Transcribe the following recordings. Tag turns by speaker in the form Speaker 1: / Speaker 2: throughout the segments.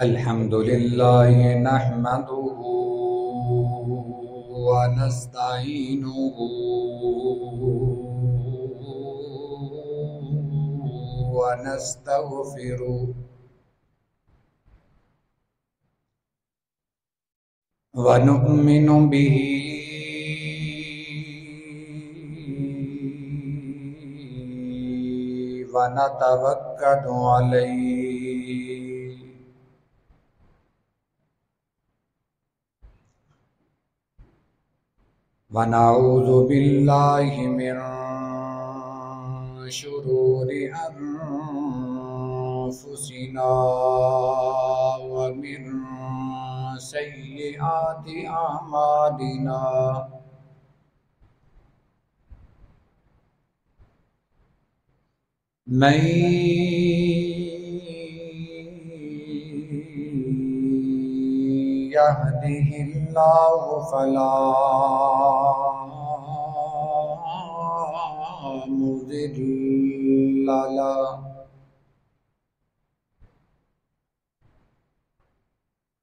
Speaker 1: الحمد لله نحمده ونستعينه ونستغفره ونؤمن به ونتوكل عليه ونعوذ بالله من شرور أنفسنا ومن سيئات أعمالنا من يهده الله فلا مضل له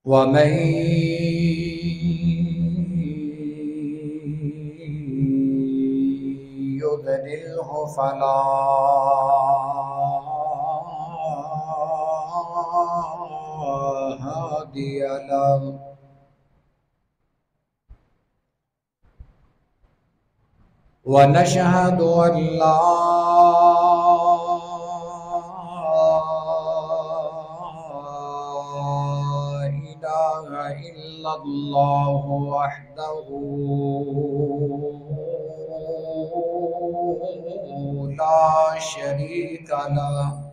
Speaker 1: ومن يضلله فلا هادي له ونشهد أن لا إله إلا الله وحده لا شريك له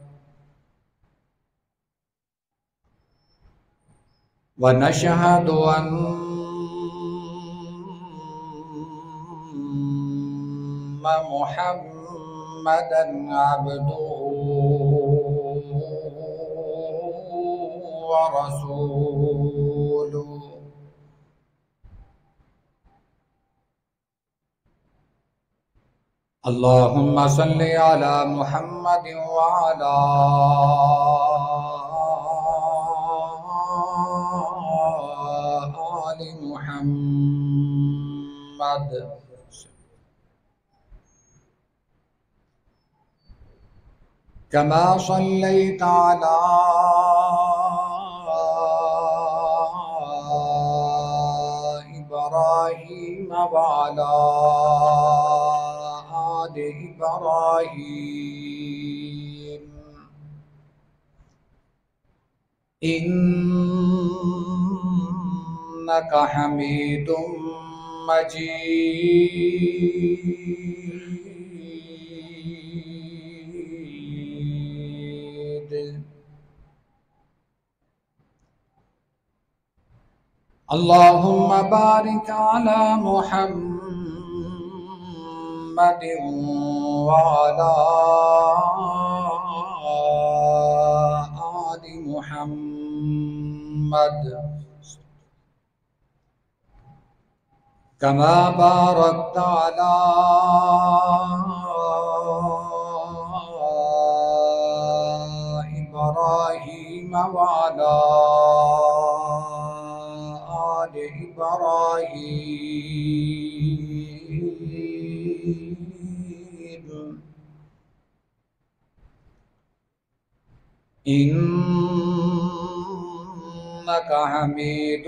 Speaker 1: ونشهد أن محمدا عبده ورسوله اللهم صل على محمد وعلى آل محمد كما صليت على إبراهيم وعلى آل إبراهيم إنك حميد مجيد اللهم بارك على محمد وعلى آل محمد كما باركت على إبراهيم وعلى آل إبراهيم إنك حميد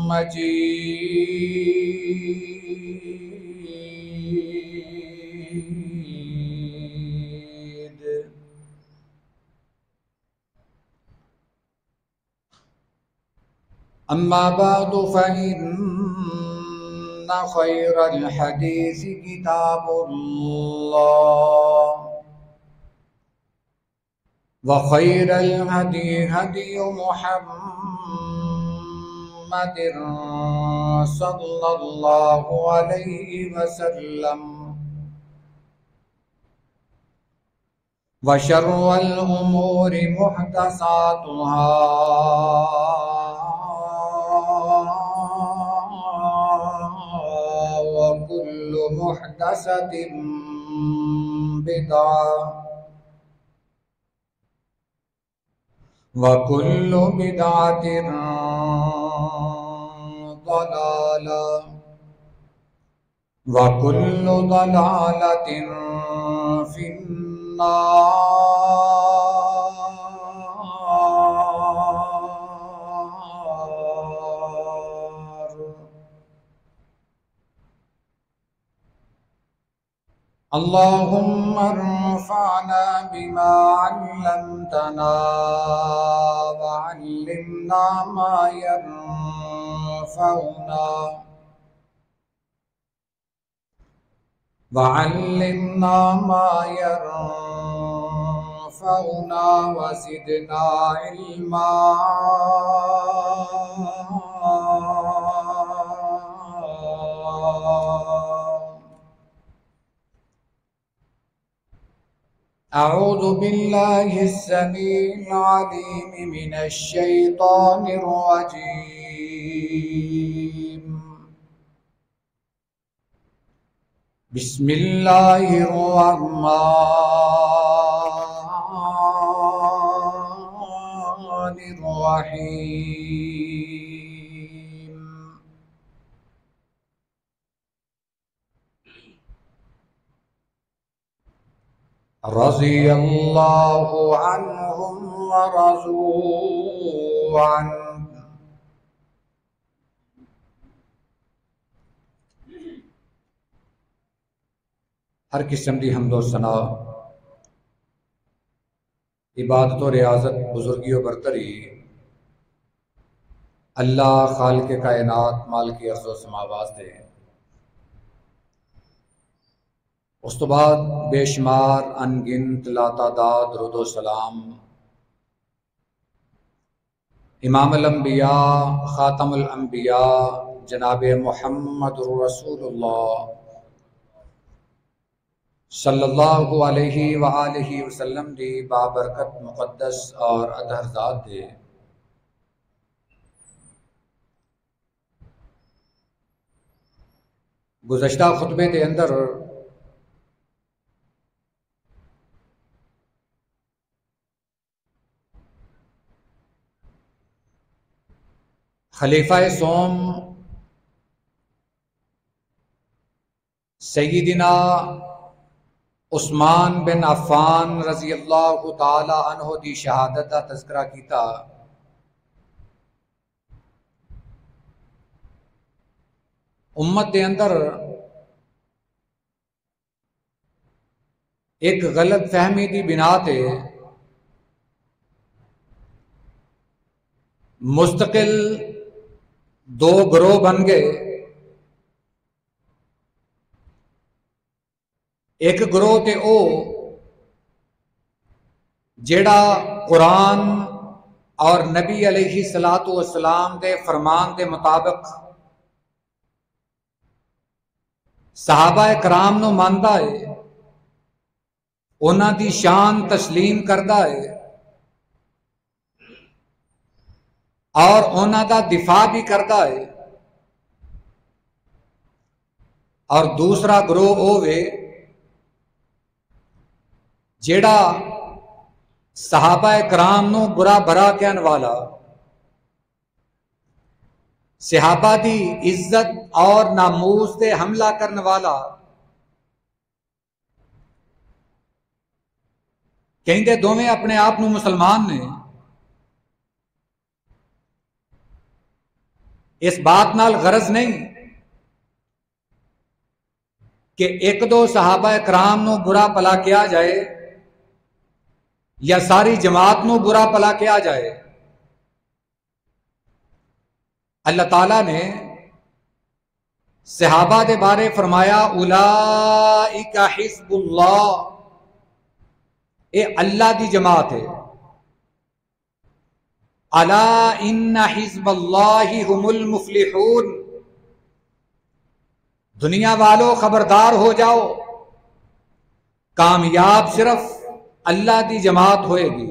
Speaker 1: مجيد أما بعد فإن خير الحديث كتاب الله وخير الهدي هدي محمد صلى الله عليه وسلم وشر الأمور محدثاتها وكل محدثة بدعة وكل بدعة ضلالة وكل ضلالة في النار. اللهم انفعنا بما علمتنا وعلمنا ما ينفعنا وزدنا علما. أعوذ بالله السميع العليم من الشيطان الرجيم. بسم الله الرحمن الرحيم. رضي الله عنهم ورضوا عنه ہر قسم دی حمد و ثنا عبادت و ریاضت بزرگی و برتری اللہ خالق کائنات مالک ارض و سماوات دے. اس تو بعد بے شمار انگنت لاتعداد درود و سلام امام الانبیاء خاتم الانبیاء جناب محمد رسول اللہ صلی اللہ علیہ وآلہ وسلم دی بابرکت مقدس اور اطہر ذات دے. گزشتہ خطبے دے اندر خلیفہ سوم سیدنا عثمان بن عفان رضی اللہ تعالی عنہ دی شہادت کا تذکرہ کیتا. امت دے اندر ایک غلط فہمی دی بنا تے مستقل دو گروہ بن گئے. ایک گروہ تے او جیڑا قرآن اور نبی علیہ الصلوۃ والسلام دے فرمان دے مطابق صحابہ کرام نو ماندا ہے، انہاں دی شان تسلیم کردا ہے اور انہاں دا دفاع بھی کردا ہے. اور دوسرا گروہ ہوئے جیڑا صحابہ کرام نو برا بھرا کہن والا، صحابہ دی عزت اور ناموس تے حملہ کرن والا، کہندے دوویں اپنے آپ نو مسلمان نے. اس بات نال غرض نہیں کہ ایک دو صحابہ کرام نو برا پلا کیا جائے یا ساری جماعت نو برا پلا کیا جائے. اللہ تعالیٰ نے صحابہ دے بارے فرمایا اولئک حزب اللہ، اے اللہ دی جماعت ہے. الا ان حزب اللہ هم المفلحون، دنیا والو خبردار ہو جاؤ، کامیاب صرف اللہ دی جماعت ہوئے گی.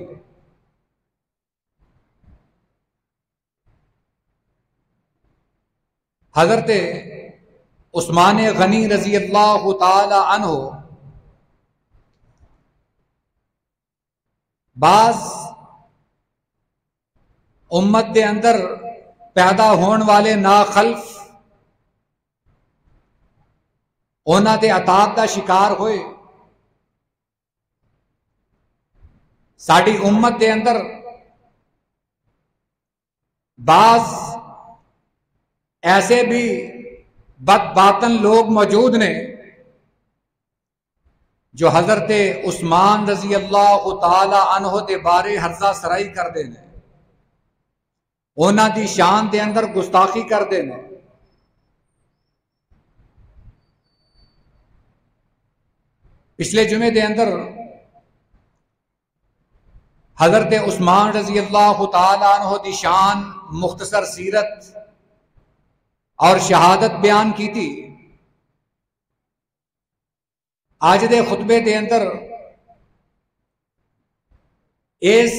Speaker 1: حضرت عثمان غنی رضی اللہ تعالی عنہ بعض امت دے اندر پیدا ہون والے ناخلف انہاں دے عطاب دا شکار ہوئے. ساڈی امت دے اندر بعض ایسے بھی بد باطن لوگ موجود نے جو حضرت عثمان رضی اللہ تعالی عنہ دے بارے ہرزہ سرائی کر دے نے، انہاں دی شان دے اندر گستاخی کر دے نے. پچھلے جمعے دے اندر حضرت عثمان رضی اللہ تعالی عنہ دی شان مختصر سیرت اور شہادت بیان کی تھی. آج دے خطبے دے اندر اس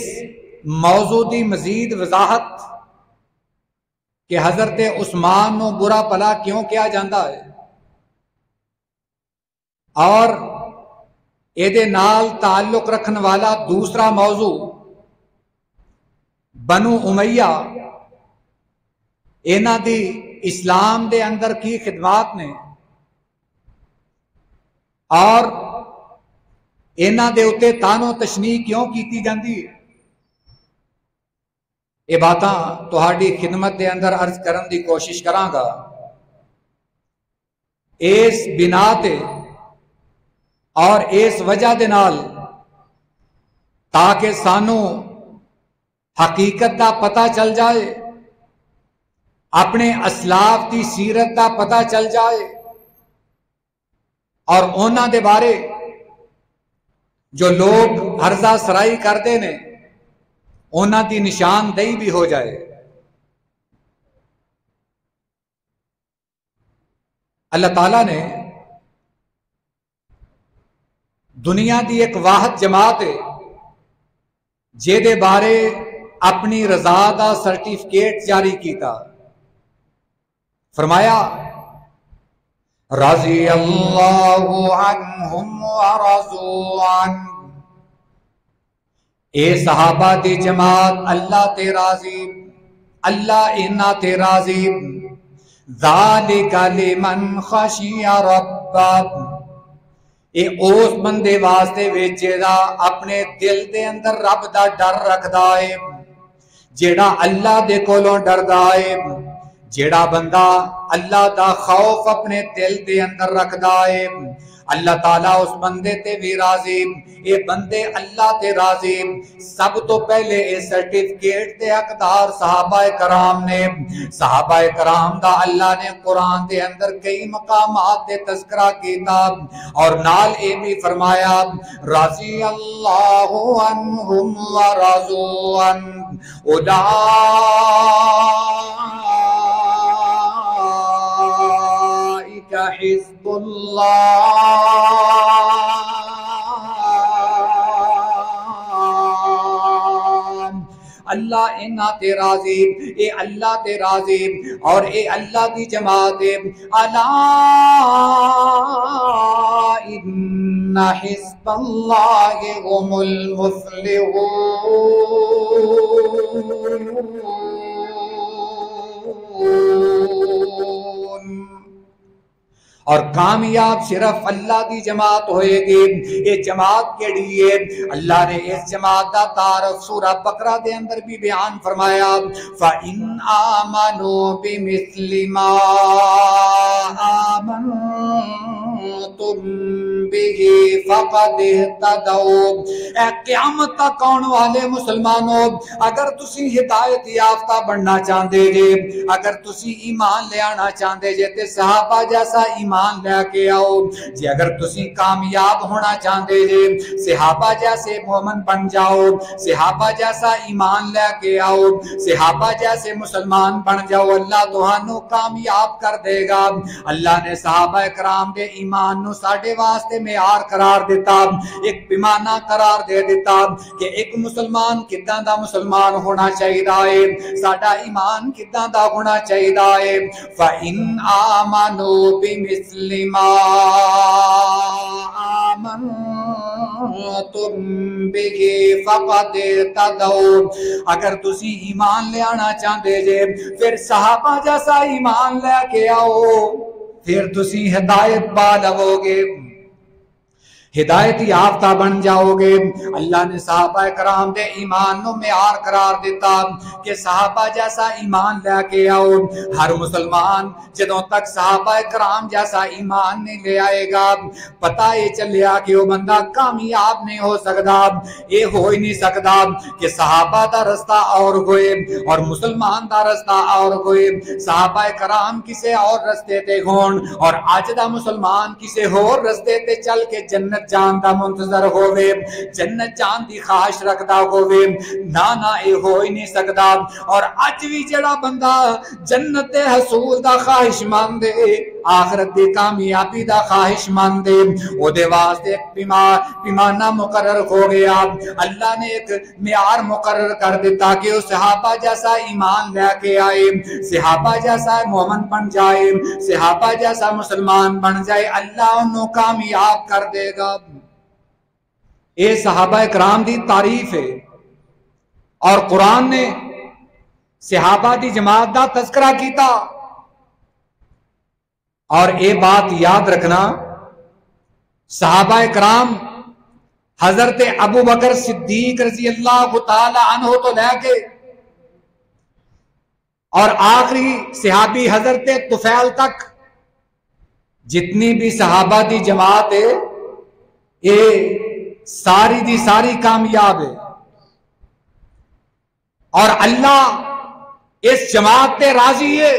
Speaker 1: موضوع دی مزید وضاحت کہ حضرت عثمان نو برا پلا کیوں کیا جاندہ ہے اور ایدے نال تعلق رکھن والا دوسرا موضوع بنو امیہ اینا دی اسلام دے اندر کی خدمات نے اور اینا دے اتے تانو تشنیح کیوں کیتی جاندی ہے، یہ باتاں تہاڈی خدمت دے اندر عرض کرن دی کوشش کراں گا. اس بنا تے اور اس وجہ دے نال تاکہ سانو حقیقت دا پتہ چل جائے، اپنے اسلاف دی سیرت دا پتہ چل جائے اور انہاں دے بارے جو لوگ ہرزہ سرائی کردے نے انہاں دی نشاندہی بھی ہو جائے. اللہ تعالیٰ نے دنیا دی ایک واحد جماعت ہے جے دے بارے اپنی رضا دا سرٹیفکیٹ جاری کیتا. فرمایا رضی اللہ عنہم ورضوا عنہ، اے صحابہ دی جماعت اللہ تے راضی، اللہ انہاں تے راضی. ذالک لمن خشی ربہ، اے اس بندے واسطے ویچے اپنے دل دے اندر رب دا ڈر رکھدا ہے، جیڑا اللہ دے کولوں ڈردا ہے. جیڑا بندہ اللہ دا خوف اپنے دل دے اندر رکھدا ہے اللہ تعالیٰ اس بندے تے بھی راضی. اے بندے اللہ تے راضی. سب تو پہلے اے سرٹیفکیٹ دے حقدار صحابہ کرام نے. صحابہ کرام دا اللہ نے قرآن دے اندر کئی مقامات دے تذکرہ کیتا اور نال اے بھی فرمایا رضی اللہ عنہم ورضوا عنہ اولئک حزب اللہ. اللہ انہاں تے راضی، اے اللہ تے راضی اور اے اللہ دی جماعت. الا ان حزب اللہ هم المفلحون. اور کامیاب صرف اللہ دی جماعت ہوئے گی. یہ جماعت کیڑی ہے؟ اللہ نے اس جماعت دا تعارف سورہ بقرہ دے اندر بھی بیان فرمایا فَإِنْ آمَنُوا بِمِثْلِ مَا آمَنْتُمْ بِهِ فَقَدِ اهْتَدَوْا. اے قیامت تک آنے والے مسلمانوں، اگر تسی ہدایت یافتہ بننا چاہتے جے، اگر تسی ایمان لے آنا چاہتے جے تے صحابہ جیسا ایمان لے کے آؤ. جی اگر تسی کامیاب ہونا چاہتے جے صحابہ جیسے مومن بن جاؤ، صحابہ جیسا ایمان لے کے آؤ، صحابہ جیسے مسلمان بن جاؤ، اللہ تہانوں کامیاب کر دے گا. اللہ نے صحابہ کرام دے ایمان نو ساڈے واسطے معیار قرار دیتا، ایک پیمانہ قرار دے دیتا کہ ایک مسلمان کداں دا مسلمان ہونا چاہیے، ساڈا ایمان کداں دا ہونا چاہیے. فَإِنْ آمَنُوا بِمِثْلِ مَا آمَنْتُمْ آمنتم بہ فقد اہتدوا، اگر تسی ایمان لے آنا چاہتے جے پھر صحابہ جیسا ایمان لے کے آؤ، پھر تسی ہدایت پا لو گے، ہدایت یافتہ بن جاؤ گے۔ اللہ نے صحابہ کرام دے ایمان نو معیار قرار دیتا کہ صحابہ جیسا ایمان لے کے آؤ۔ ہر مسلمان جدوں تک صحابہ کرام جیسا ایمان نہیں لے آئے گا، پتہ یہ چلیا کہ وہ بندہ کامیاب نہیں ہو سکتا۔ یہ ہو ہی نہیں سکتا کہ صحابہ دا رستہ اور ہوئے اور مسلمان دا رستہ اور ہوئے، صحابہ کرام کسے اور رستے تے ہون اور اج دا مسلمان کسے اور رستے تے چل کے جنت جان دا منتظر ہوئے، جنت جان دی خواہش رکھدا ہوئے، نہ اے ہو ہی نہیں سکدا۔ اور اج بھی جڑا بندہ جنت دے حصول دا خواہش مندے، آخرت دی کامیابی دا خواہش مندے، او دے واسطے ایک پیمانہ مقرر ہو گیا۔ اللہ نے ایک معیار مقرر کر دیتا کہ وہ صحابہ جیسا ایمان لے کے آئے، صحابہ جیسا مومن بن جائے، صحابہ جیسا مسلمان بن جائے، اللہ انہوں کامیاب کر دے گا۔ اے صحابہ کرام دی تعریف ہے، اور قرآن نے صحابہ دی جماعت دا تذکرہ کیتا۔ اور اے بات یاد رکھنا، صحابہ کرام حضرت ابو بکر صدیق رضی اللہ تعالی عنہ تو لے کے اور آخری صحابی حضرت طفیل تک جتنی بھی صحابہ دی جماعت ہے، یہ ساری دی ساری کامیاب ہے، اور اللہ اس جماعت تے راضی ہے۔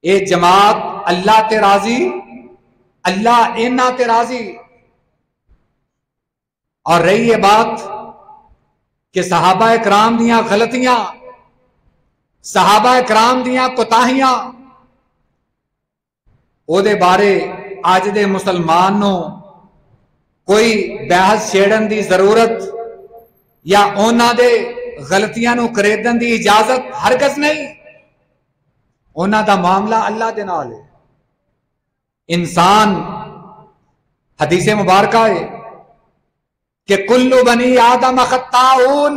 Speaker 1: یہ جماعت اللہ تے راضی، اللہ اینا تے راضی۔ اور رہی یہ بات کہ صحابہ کرام دیاں غلطیاں، صحابہ کرام دیاں کوتاہیاں، او دے بارے آج دے مسلمان نو کوئی بحث چھیڑن دی ضرورت یا اونا دے غلطیاں نو کریدن دی اجازت ہرگز نہیں۔ اونا دا معاملہ اللہ دے نال ہے۔ انسان، حدیث مبارکہ ہے کہ کل بنی آدم خطاؤن،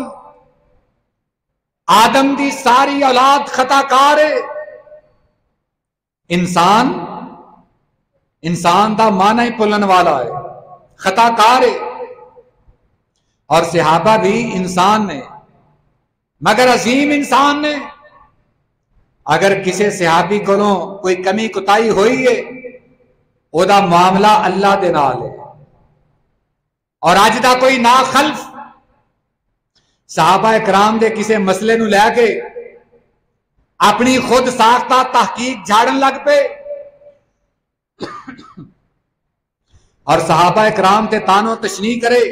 Speaker 1: آدم دی ساری اولاد خطا کار ہے۔ انسان دا معنی ہی بھولن والا ہے، خطا کار ہے۔ اور صحابہ بھی انسان نے، مگر عظیم انسان نے۔ اگر کسی صحابی کو کوئی کمی کوتاہی ہوئی ہے، او دا معاملہ اللہ دے نال ہے۔ اور اج دا کوئی ناخلف صحابہ کرام دے کسی مسئلے نو لے کے اپنی خود ساختہ تحقیق جھاڑن لگ پے اور صحابہ کرام تے تانو تشنیع کرے،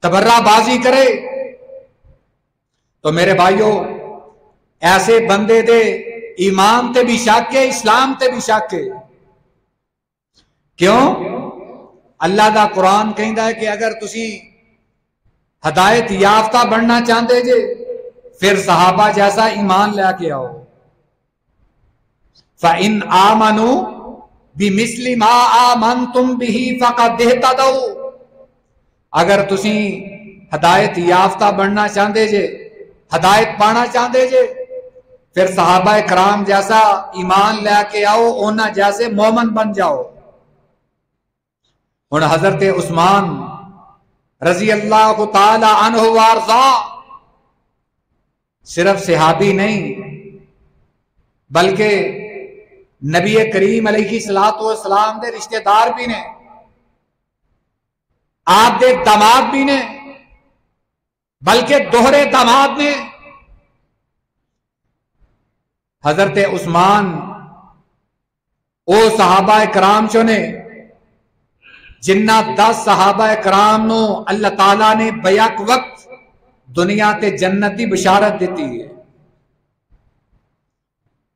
Speaker 1: تبرہ بازی کرے، تو میرے بھائیو ایسے بندے دے ایمان تے بھی شک ہے، اسلام تے بھی شک ہے۔ کیوں؟ اللہ دا قرآن کہندا ہے کہ اگر تسی ہدایت یافتہ بننا چاہتے جے پھر صحابہ جیسا ایمان لے کے آؤ۔ فَإِنْ آمَنُوا بِمِثْلِ مَا آمَنْتُمْ بِهِ فَقَدْ اهْتَدَوْا، اگر تسی ہدایت یافتہ بننا چاہتے جے، ہدایت پانا چاہتے جے، پھر صحابہ کرام جیسا ایمان لے کے آؤ، اونا جیسے مومن بن جاؤ۔ ہن حضرت عثمان رضی اللہ تعالی عنہ وارضا صرف صحابی نہیں بلکہ نبی کریم علیہ السلام دے رشتہ دار بھی نے، آپ دے داماد بھی نے، بلکہ دوہرے داماد نے۔ حضرت عثمان او صحابہ کرام چنے جنہ 10 صحابہ کرام نو اللہ تعالیٰ نے بیک وقت دنیا تے جنت دی بشارت دیتی ہے۔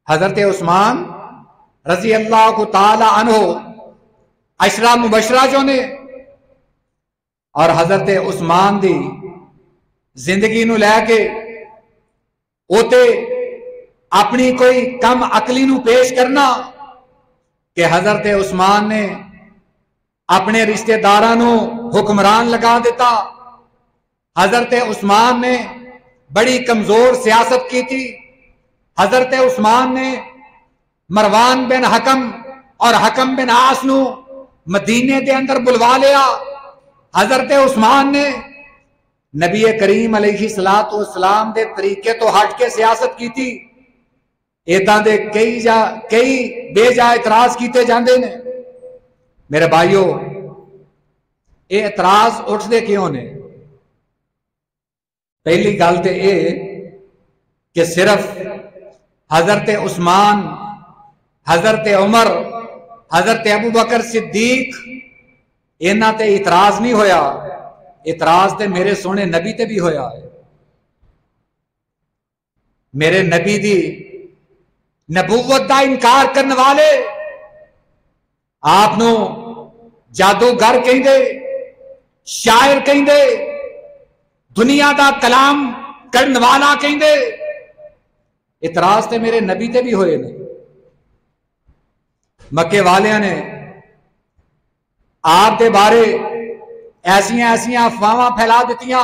Speaker 1: حضرت عثمان رضی اللہ تعالی عنہ عشرہ مبشرہ جو نے، اور حضرت عثمان دی زندگی نو لے کے اوتے اپنی کوئی کم عقلی نو پیش کرنا کہ حضرت عثمان نے اپنے رشتے دارانوں حکمران لگا دیتا. حضرت عثمان نے بڑی کمزور سیاست کی تھی. حضرت عثمان نے مروان بن حکم اور حکم بن عاص نو مدینے دے اندر بلوا لیا. حضرت عثمان نے نبی کریم علیہ الصلوۃ والسلام دے طریقے تو ہٹ کے سیاست کی تھی. ایتاں دے کئی بے جا اعتراض کیتے جاندے نے. میرے بھائیو، یہ اعتراض اٹھتے کیوں نے؟ پہلی گل تو یہ کہ صرف حضرت عثمان، حضرت عمر، حضرت ابو بکر صدیق انہاں تے اعتراض نہیں ہویا، اعتراض تے میرے سونے نبی تے بھی ہویا ہے. میرے نبی دی نبوت دا انکار کرنے والے آپ نو جادوگر کہیں دے، شاعر کہیں دے، دنیا دا کلام کرنے والا کہیں دے. اعتراض تے میرے نبی تے بھی ہوئے نے. مکے والیاں نے آپ دے بارے ایسیاں افواہاں پھیلا دیتیاں.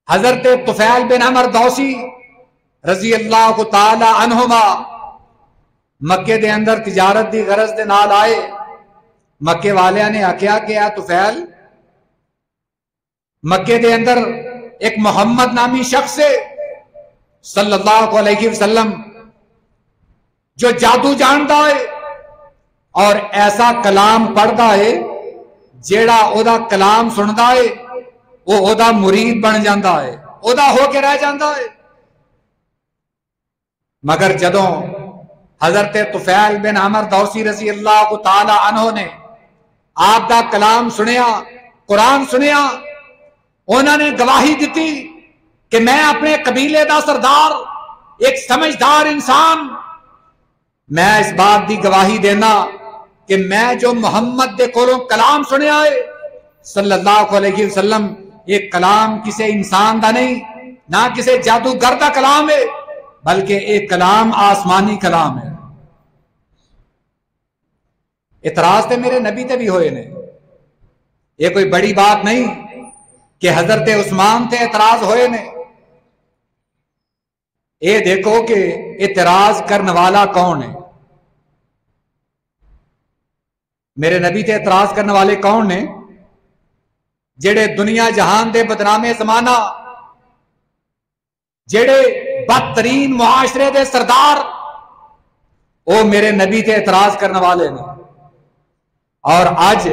Speaker 1: حضرت طفیل بن عمر دوسی رضی اللہ تعالی عنہما مکے دے اندر تجارت دی غرض دے نال آئے. مکے والیاں نے آکھیا کہ اے طفیل، مکے دے اندر ایک محمد نامی شخص ہے صلی اللہ علیہ وسلم جو جادو جانتا ہے اور ایسا کلام پڑھتا ہے جیڑا او دا کلام سنتا ہے وہ او دا مرید بن جاتا ہے، او دا ہو کے رہ جاتا ہے. مگر جدوں حضرت طفیل بن عمر دوسی رضی اللہ تعالی عنہ نے آپ دا کلام سنیا، قرآن سنیا، انہوں نے گواہی دیتی کہ میں اپنے قبیلے دا سردار، ایک سمجھدار انسان، میں اس بات دی گواہی دینا کہ میں جو محمد دے کولوں کلام سنیا ہے صلی اللہ علیہ وسلم، یہ کلام کسی انسان دا نہیں، نہ کسی جادوگر دا کلام ہے، بلکہ ایک کلام آسمانی کلام ہے. اعتراض تے میرے نبی تے بھی ہوئے نے. یہ کوئی بڑی بات نہیں کہ حضرت عثمان تے اعتراض ہوئے نے. اے دیکھو کہ اعتراض کرنے والا کون ہے. میرے نبی تے اعتراض کرنے والے کون نے؟ جڑے دنیا جہان دے بدنامے زمانہ، جڑے بدترین معاشرے دے سردار، وہ میرے نبی تے اعتراض کرنے والے نے. اور آج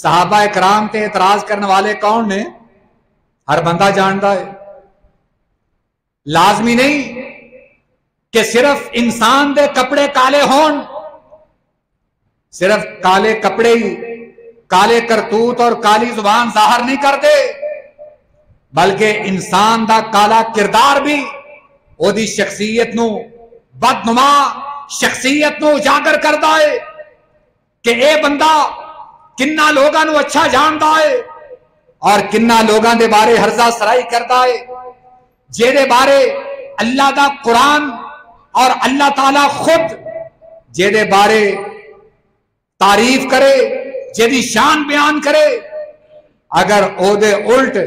Speaker 1: صحابہ اکرام تے اعتراض کرنے والے کون نے؟ ہر بندہ جانتا ہے. لازمی نہیں کہ صرف انسان دے کپڑے کالے ہون، صرف کالے کپڑے ہی کالے کرتوت اور کالی زبان ظاہر نہیں کرتے، بلکہ انسان دا کالا کردار بھی او دی شخصیت نو، بدنما شخصیت نو اجاگر کرتا ہے کہ اے بندہ کنہ لوگاں نو اچھا جانتا ہے اور کنہ لوگاں دے بارے ہرزہ سرائی کرتا ہے، جیدے بارے اللہ دا قرآن اور اللہ تعالی خود جیدے بارے تعریف کرے، جیدی شان بیان کرے. اگر او دے الٹ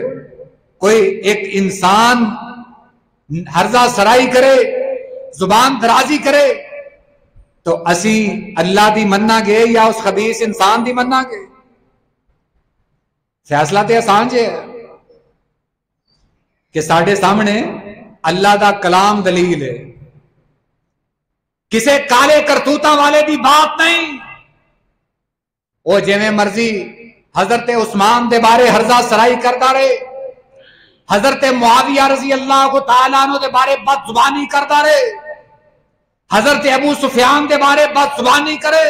Speaker 1: کوئی ایک انسان ہرزہ سرائی کرے، زبان درازی کرے، تو اسی اللہ دی مننا گے یا اس خبیث انسان دی مننا گے؟ فیصلہ تے آسان جے ہے کہ ساڈے سامنے اللہ دا کلام دلیل ہے. کسے کالے کرتوتاں والے دی بات نہیں. وہ جویں مرضی حضرت عثمان دے بارے ہرزہ سرائی کرتا رہے، حضرت معاویہ رضی اللہ تعالیٰ عنہ دے بارے بد زبانی کرتا رہے، حضرت ابو سفیان دے بارے بد زبانی کرے،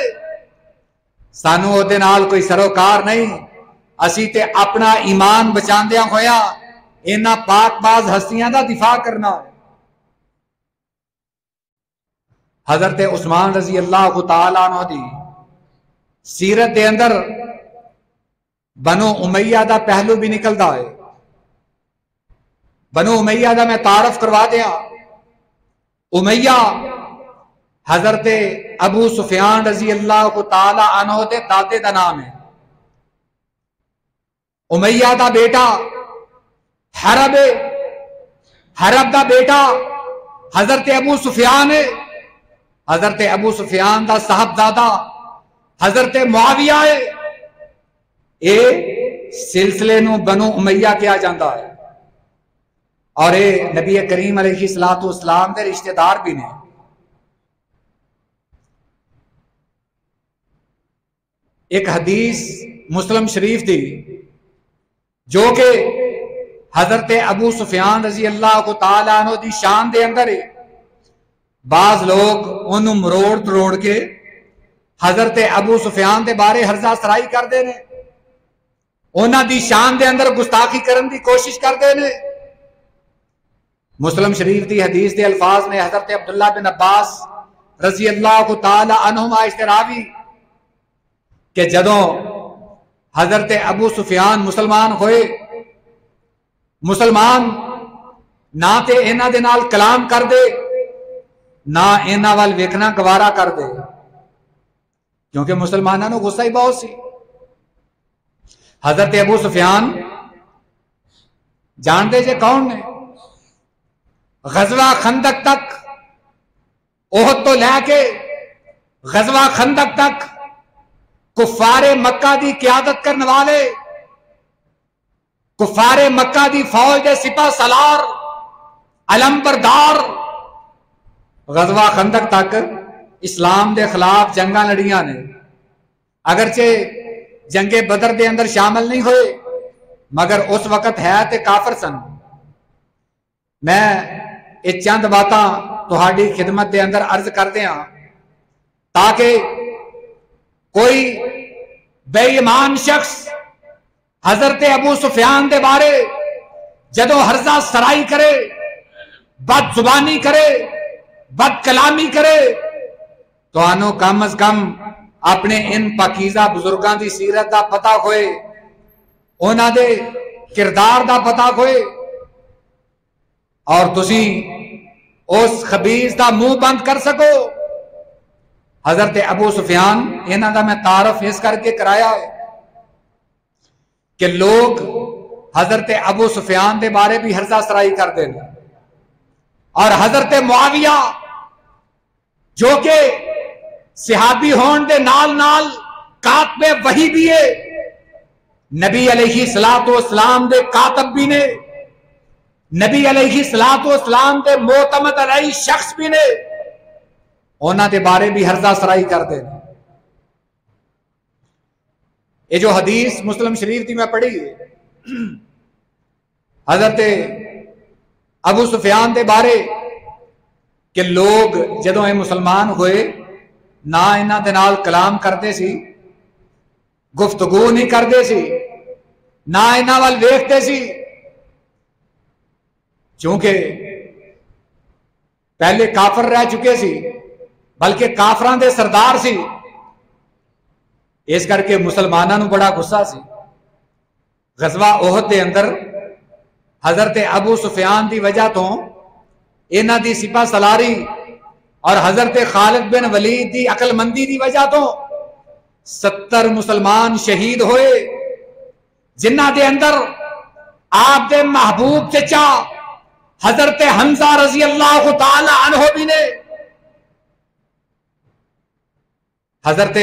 Speaker 1: سانو او دے نال کوئی سروکار نہیں. اسی تے اپنا ایمان بچاندیاں ہویا انہاں پاک باز ہستیاں دا دفاع کرنا ہے. حضرت عثمان رضی اللہ تعالیٰ عنہ دی سیرت دے اندر بنو امیہ دا پہلو بھی نکلدا ہے. بنو امیہ دا میں تعارف کروا دیا. امیہ حضرت ابو سفیان رضی اللہ تعالی عنہ دے دادے دا نام ہے امیہ دا بیٹا حرب ہے، حرب دا بیٹا حضرت ابو سفیان ہے، حضرت ابو سفیان دا صاحبزادہ حضرت معاویہ ہے، اے سلسلے نو بنو امیہ کیا جاندہ ہے اور اے نبی کریم علیہ الصلوۃ والسلام دے رشتہ دار بھی نے۔ ایک حدیث مسلم شریف دی جو کہ حضرت ابو سفیان رضی اللہ تعالیٰ عنہ دی شان دے اندر ہے، بعض لوگ انہوں مروڑ تروڑ کے حضرت ابو سفیان دے بارے ہرزہ سرائی کر دے نے، انہاں دی شان دے اندر گستاخی کرن دی کوشش کر دے نے۔ مسلم شریف دی حدیث دے الفاظ میں حضرت عبداللہ بن عباس رضی اللہ تعالی عنہما اشتراوی کہ جدوں حضرت ابو سفیان مسلمان ہوئے، مسلمان نہ تے انہاں دے نال کلام کر دے نہ انہاں وال ویکھنا گوارا کر دے، کیونکہ مسلماناں نوں غصہ ہی بہت سی۔ حضرت ابو سفیان جان دے جے کون نے؟ غزوہ خندق تک، احد تو لے کے غزوہ خندق تک کفار مکہ دی قیادت کرنے والے، کفار مکہ دی فوج دے سپاہ سالار علم بردار، غزوہ خندق تک اسلام دے خلاف جنگاں لڑیاں نے، اگرچہ جنگ بدر دے اندر شامل نہیں ہوئے مگر اس وقت ہے تے کافر سن۔ میں یہ چند باتاں تہاڈی خدمت دے اندر عرض کر دیاں تاکہ کوئی بے ایمان شخص حضرت ابو سفیان دے بارے جدو ہرزہ سرائی کرے، بد زبانی کرے، بد کلامی کرے، تو آنو کم از کم اپنے ان پاکیزہ بزرگاں دی سیرت دا پتہ ہوئے، انہاں دے کردار دا پتہ ہوئے، اور تسی اس خبیث دا منہ بند کر سکو۔ حضرت ابو سفیان انہاں دا میں تعارف اس کر کے کرایا ہے کہ لوگ حضرت ابو سفیان دے بارے بھی ہرزہ سرائی کر دینا، اور حضرت معاویہ جو کہ صحابی ہون دے نال نال کاتب وحی بھی ہے، نبی علیہ الصلوۃ والسلام دے کاتب بھی نے، نبی علیہ الصلوۃ والسلام دے معتمد علیہ شخص بھی نے، انہاں دے بارے بھی ہرزہ سرائی کر دینا۔ یہ جو حدیث مسلم شریف تھی میں پڑھی ہے، حضرت ابو سفیان دے بارے کہ لوگ جدوں اے مسلمان ہوئے نہ انہاں دے نال کلام کرتے سی، گفتگو نہیں کرتے سی، نہ انہاں وال ویکھتے سی، چونکہ پہلے کافر رہ چکے سی بلکہ کافران دے سردار سی، اس کر کے مسلمانوں بڑا غصہ سی۔ غزوہ احد دے اندر حضرت ابو سفیان دی وجہ تو انہاں دی سپاہ سالاری اور حضرت خالد بن ولید دی عقل مندی دی وجہ تو 70 مسلمان شہید ہوئے، جنہ دے اندر آپ دے محبوب چچا حضرت حمزہ رضی اللہ تعالی عنہ بھی نے۔ حضرت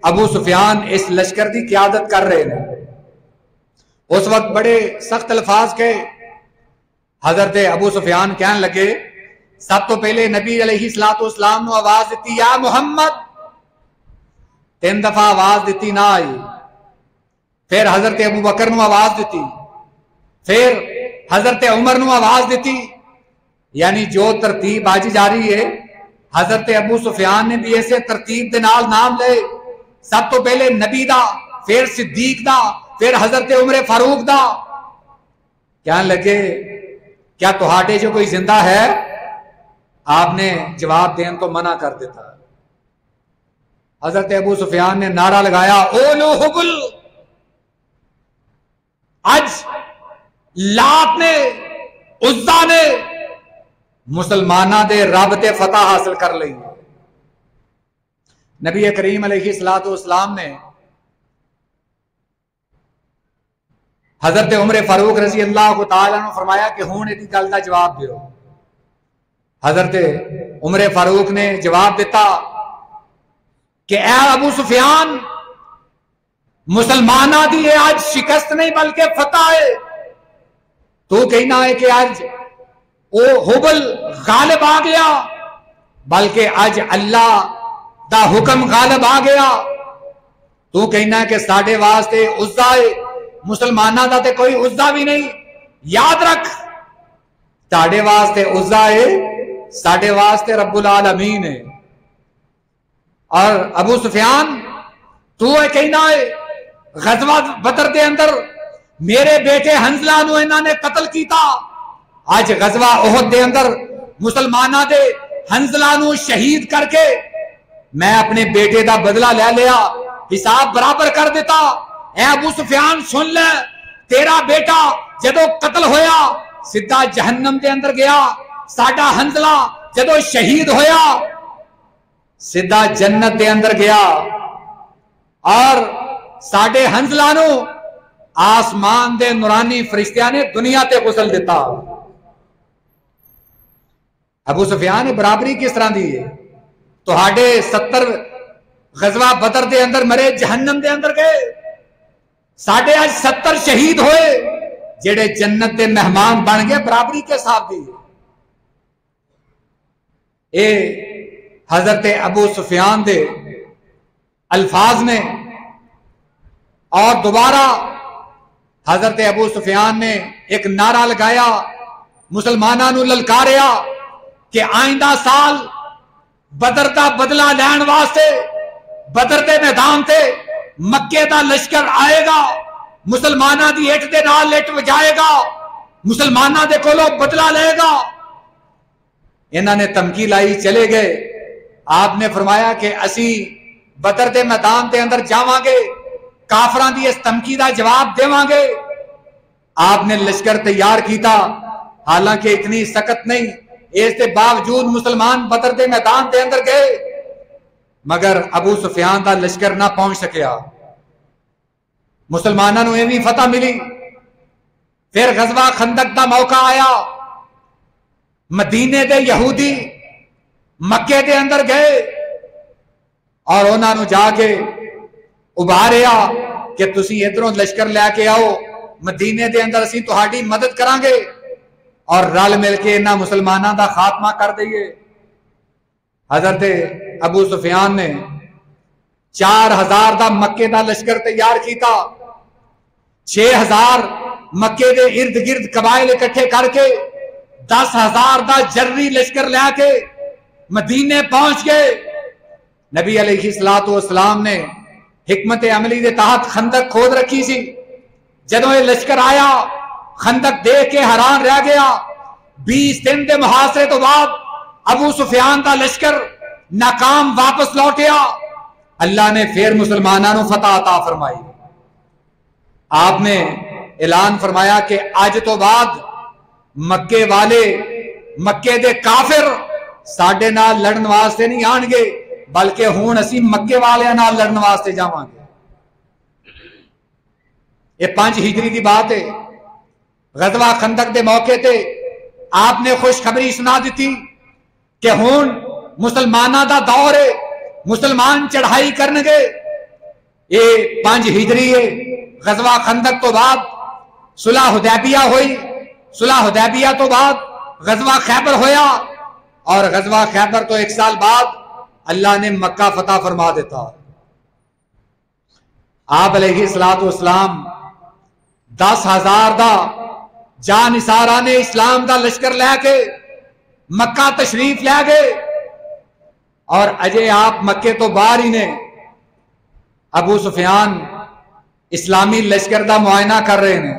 Speaker 1: ابو سفیان اس لشکر دی قیادت کر رہے ہیں، اس وقت بڑے سخت الفاظ کے حضرت ابو سفیان کہنے لگے، سب تو پہلے نبی علیہ الصلوۃ والسلام نے آواز دیتی یا محمد، 3 دفعہ آواز دیتی نہ آئی، پھر حضرت ابو بکر نے آواز دیتی، پھر حضرت عمر نے آواز دیتی، یعنی جو ترتیب آج جاری ہے حضرت ابو سفیان نے بھی ایسے ترتیب دے نال نام لے، سب تو پہلے نبی دا، پھر صدیق دا، پھر حضرت عمر فاروق دا۔ کہنے لگے کیا تہاڈے جو کوئی زندہ ہے؟ آپ نے جواب دین تو منع کر دیتا۔ حضرت ابو سفیان نے نعرہ لگایا اولو حبل، آج لات نے، عزا نے مسلمانہ دے رب تے فتح حاصل کر لئی، نبی کریم علیہ الصلوۃ والسلام نے حضرت عمر فاروق رضی اللہ تعالیٰ عنہ فرمایا کہ ہوں دی گل کا جواب دیو. حضرت عمر فاروق نے جواب دیتا کہ اے ابو سفیان، مسلمانہ دی یہ آج شکست نہیں بلکہ فتح ہے. تو کہنا ہے کہ آج او حبل غالب آ گیا، بلکہ آج اللہ دا حکم غالب آ گیا. تو کہنا ہے کہ ساڈے واسطے عزا ہے، مسلمانہ دا تے کوئی عزا بھی نہیں. یاد رکھ، ساڈے واسطے عزا ہے، ساڈے واسطے رب العالمین ہے. اور ابو سفیان تو کہنا ہے غزوہ بدر دے اندر میرے بیٹے حنزلہ نو انہاں نے قتل کیتا. آج غزوہ احد دے اندر مسلمانہ دے حنزلہ نو شہید کر کے میں اپنے بیٹے دا بدلہ لے لیا، حساب برابر کر دیتا. اے ابو سفیان سن لے، تیرا بیٹا جدو قتل ہویا سیدھا جہنم دے اندر گیا، ساڈا حنزلہ جدو شہید ہویا سیدھا جنت دے اندر گیا. اور ساڈے حنزلہ نو آسمان دے نورانی فرشتیاں نے دنیا تے غسل دیتا. ابو سفیان برابری کس طرح دی ہے؟ تہاڈے 70 غزوہ بدر دے اندر مرے جہنم دے اندر گئے، ساڈے آج 70 شہید ہوئے جڑے جنت دے مہمان بن گئے. برابری کے ساتھ دی اے حضرت ابو سفیان دے الفاظ نے. اور دوبارہ حضرت ابو سفیان نے ایک نعرہ لگایا، مسلمانوں نو للکاریا کہ آئندہ سال بدر دا بدلہ لین واسطے بدر دے میدان تے مکے دا لشکر آئے گا، مسلمانہ دی اٹھ دے نال اٹھ وجائے گا، مسلمانہ دے کولو بدلہ لے گا. انہاں نے تمکی لائی، چلے گئے. آپ نے فرمایا کہ اسی بدر دے میدان دے اندر جاواں گے، کافراں دی اس تمکی دا جواب دیواں گے. آپ نے لشکر تیار کیتا، حالانکہ اتنی سخت نہیں، اس کے باوجود مسلمان بدر دے میدان دے اندر گئے، مگر ابو سفیان دا لشکر نہ پہنچ سکیا. مسلمانوں نو ایویں فتح ملی. پھر غزوہ خندق دا موقع آیا، مدینے دے یہودی مکے دے اندر گئے اور انہاں نو جا کے ابھاریا کہ تسی ادھروں لشکر لے کے آؤ، مدینے دے اندر اسی تہاڈی مدد کران گے اور رل مل کے انہاں مسلماناں دا خاتمہ کر دئیے. حضرت ابو سفیان نے 4000 دا مکے دا لشکر تیار کیتا، 6000 مکے دے ارد گرد قبائل اکٹھے کر کے 10,000 دا جرری لشکر لے کے مدینے پہنچ گئے. نبی علیہ الصلوۃ والسلام نے حکمت عملی دے تحت خندق کھود رکھی سی. جدوں یہ لشکر آیا خندق دیکھ کے حیران رہ گیا. 20 دن دے محاصرے تو بعد ابو سفیان دا لشکر ناکام واپس لوٹیا. اللہ نے پھر مسلمانوں کو فتح عطا فرمائی. آپ نے اعلان فرمایا کہ آج تو بعد مکے والے، مکے دے کافر ساڈے نال لڑن واسطے نہیں آن گے، بلکہ ہون اسی مکے والے نال لڑن واسطے جاواں گے. یہ 5 ہجری دی بات ہے. غزوہ خندق دے موقع تے آپ نے خوشخبری سنا دیتی کہ ہون مسلمانہ دا دور ہے، مسلمان چڑھائی کرنگے. یہ 5 ہجری ہے. غزوہ خندق تو بعد صلح حدیبیہ ہوئی، صلح حدیبیہ تو بعد غزوہ خیبر ہویا، اور غزوہ خیبر تو 1 سال بعد اللہ نے مکہ فتح فرما دیتا. آپ علیہ الصلوۃ والسلام 10,000 دا جانثاران اسلام دا لشکر لے کے مکہ تشریف لے گئے، اور اجے آپ مکے تو باہر ہی نے ابو سفیان اسلامی لشکر دا معائنہ کر رہے ہیں.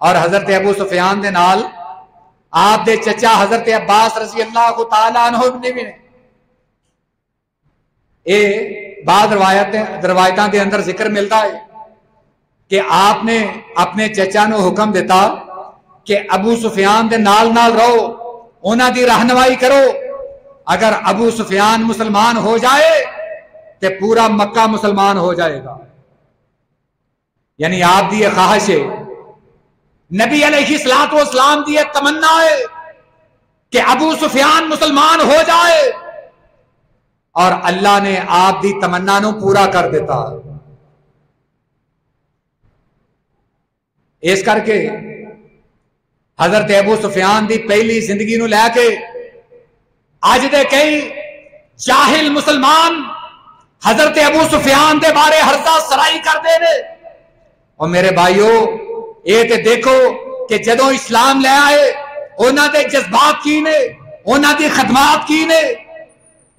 Speaker 1: اور حضرت ابو سفیان دے نال آپ دے چچا حضرت عباس رضی اللہ تعالیٰ عنہ نے بھی اے بعض روایتاں دے اندر ذکر ملتا ہے کہ آپ نے اپنے چچا نو حکم دیتا کہ ابو سفیان دے نال نال رہو، انہاں دی رہنمائی کرو. اگر ابو سفیان مسلمان ہو جائے تے پورا مکہ مسلمان ہو جائے گا. یعنی آپ دی یہ خواہش ہے، نبی علیہ الصلوۃ والسلام دی یہ تمنا ہے کہ ابو سفیان مسلمان ہو جائے، اور اللہ نے آپ دی تمنا نو پورا کر دیتا. اس کر کے حضرت ابو سفیان دی پہلی زندگی نو لے کے اج دے کئی جاہل مسلمان حضرت ابو سفیان دے بارے ہرزہ سرائی کر دے نے. اور میرے بھائیو اے تے دیکھو کہ جدوں اسلام لے آئے انہاں دے جذبات کی نے، انہاں دی خدمات کی نے.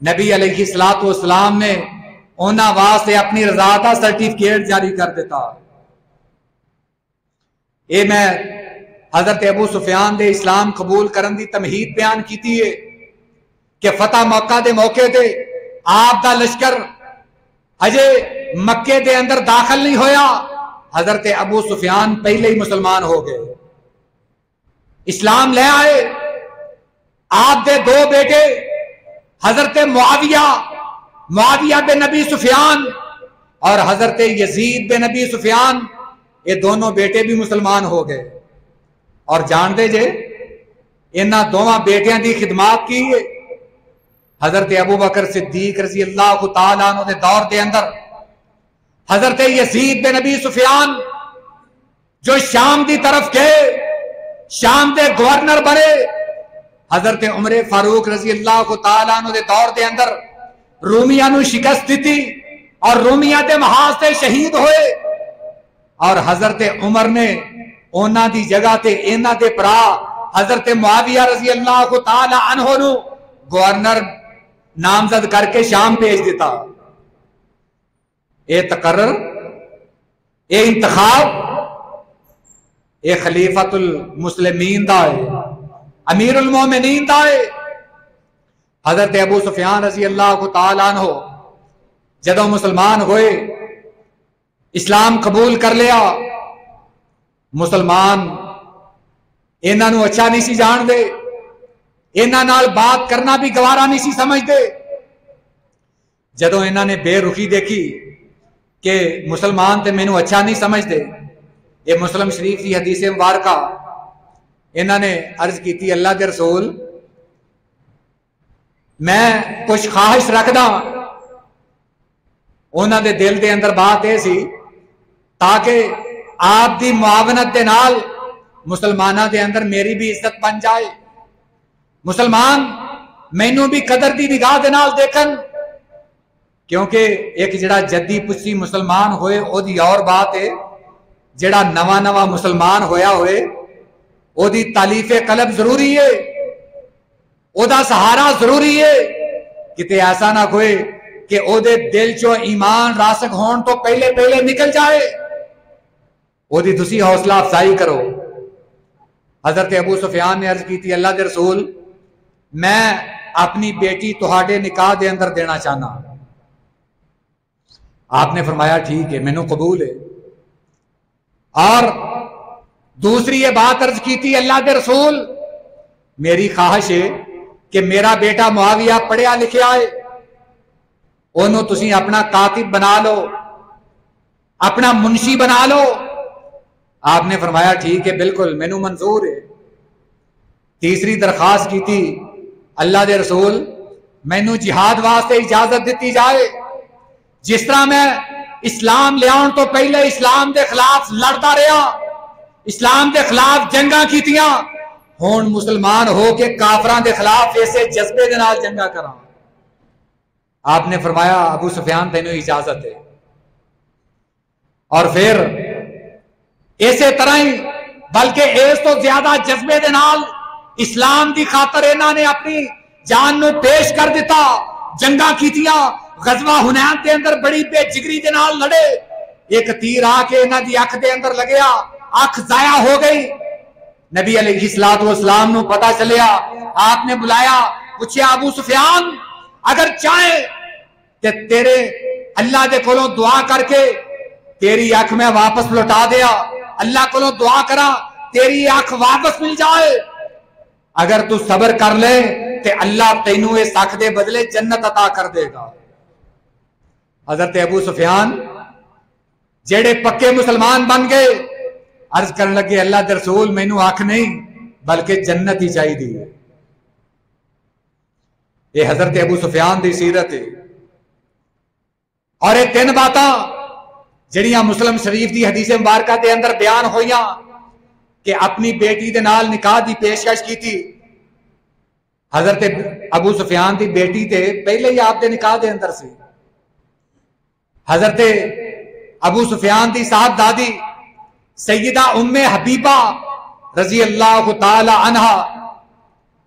Speaker 1: نبی علیہ الصلوۃ والسلام نے انہاں واسطے اپنی رضا دا سرٹیفکیٹ جاری کر دیتا. اے میں حضرت ابو سفیان دے اسلام قبول کرن دی تمہید بیان کیتی ہے کہ فتح مکہ دے موقع تے آپ دا لشکر ہجے مکے دے اندر داخل نہیں ہویا، حضرت ابو سفیان پہلے ہی مسلمان ہو گئے، اسلام لے آئے. آپ دے دو بیٹے حضرت معاویہ بن نبی سفیان اور حضرت یزید بن نبی سفیان، یہ دونوں بیٹے بھی مسلمان ہو گئے. اور جان دے جے انہاں دونوں بیٹیاں دی خدمات کی ہے. حضرت ابو بکر صدیق رضی اللہ تعالیٰ عنہ دے دور دے اندر حضرت یزید بن نبی سفیان جو شام دی طرف گئے، شام دے گورنر بنے، حضرت عمر فاروق رضی اللہ تعالیٰ عنہ دے دور دے اندر رومیاں نو شکست دیتی اور رومیاں دے محاذ تے شہید ہوئے. اور حضرت عمر نے اونا دی جگہ تے اینا دے پرا حضرت معاویہ رضی اللہ تعالی عنہ نو گورنر نامزد کر کے شام بھیج دیتا. اے تقرر، اے انتخاب، اے خلیفۃ المسلمین دا ہے، امیر المومنین دا ہے. حضرت ابو سفیان رضی اللہ تعالی عنہ جدوں مسلمان ہوئے، اسلام قبول کر لیا، مسلمان انہاں نو اچھا نہیں سی جان دے، انہاں نال بات کرنا بھی گوارا نہیں سی سمجھ دے. جدوں انہاں نے بے رخی دیکھی کہ مسلمان تے مینوں اچھا نہیں سمجھ دے، یہ مسلم شریف کی حدیث مبارکہ انہاں نے عرض کی تھی، اللہ دے رسول میں کچھ خواہش رکھدا. انہاں دے دل دے اندر بات اے سی تاکہ آپ دی معاونت دے نال مسلمانہ دے اندر میری بھی عزت بن جائے، مسلمان مینوں بھی قدر دی نگاہ دے نال دیکھن. کیونکہ ایک جڑا جدی پچھی مسلمان ہوئے او دی اور بات ہے، جڑا نواں مسلمان ہویا ہوئے او دی تالیف قلب ضروری ہے، او دا سہارا ضروری ہے. کتے ایسا نہ کوئی کہ او دے دل چو ایمان راسخ ہون تو پہلے نکل جائے. او دی تسی حوصلہ افزائی کرو. حضرت ابو سفیان نے عرض کی تھی، اللہ دے رسول میں اپنی بیٹی تہاڈے نکاح دے اندر دینا چاہنا. آپ نے فرمایا ٹھیک ہے، مینوں قبول ہے. اور دوسری یہ بات عرض کی تھی، اللہ دے رسول میری خواہش ہے کہ میرا بیٹا معاویہ پڑھیا لکھیا ہے، انہوں تسی اپنا کاتب بنا لو، اپنا منشی بنا لو. آپ نے فرمایا ٹھیک ہے، بالکل مینوں منظور ہے. تیسری درخواست کی تھی، اللہ دے رسول مینوں جہاد واسطے اجازت دیتی جائے. جس طرح میں اسلام لے آن تو پہلے اسلام دے خلاف لڑتا رہا، اسلام دے خلاف جنگاں کیتیاں، ہون مسلمان ہو کے کافراں دے خلاف ایسے جذبے دے نال جنگاں کراں. آپ نے فرمایا ابو سفیان تینوں اجازت ہے. اور پھر اسی طرح ہی بلکہ اس تو زیادہ جذبے دے نال اسلام دی خاطر انہاں نے اپنی جان نو پیش کر دیتا، جنگاں کیتیاں. غزوہ حنین دے اندر بڑی بے جگری دے نال لڑے، ایک تیر آ کے انہاں دی اکھ دے اندر لگیا، اکھ ضائع ہو گئی. نبی علیہ الصلوۃ والسلام نو پتہ چلیا، آپ نے بلایا، پوچھیا ابو سفیان اگر چاہے تے تیرے اللہ دے کولوں دعا کر کے تیری اکھ میں واپس لوٹا دیا، اللہ کولوں دعا کرا تیری اکھ واپس مل جائے. اگر تو صبر کر لے تے اللہ تینوں اس اکھ دے بدلے جنت عطا کر دے گا. حضرت ابو سفیان جڑے پکے مسلمان بن گئے عرض کرنے لگے اللہ دے رسول مینوں آنکھ نہیں بلکہ جنت ہی چاہیے. یہ حضرت ابو سفیان دی سیرت ہے. اور یہ 3 باتاں جڑیاں مسلم شریف دی حدیث مبارکہ دے اندر بیان ہوئیاں کہ اپنی بیٹی دے نال نکاح دی پیشکش کی تھی. حضرت ابو سفیان دی بیٹی تے پہلے ہی آپ دے نکاح دے اندر سی. حضرت ابو سفیان دی صاحب دادی سیدہ ام حبیبہ رضی اللہ تعالی عنہ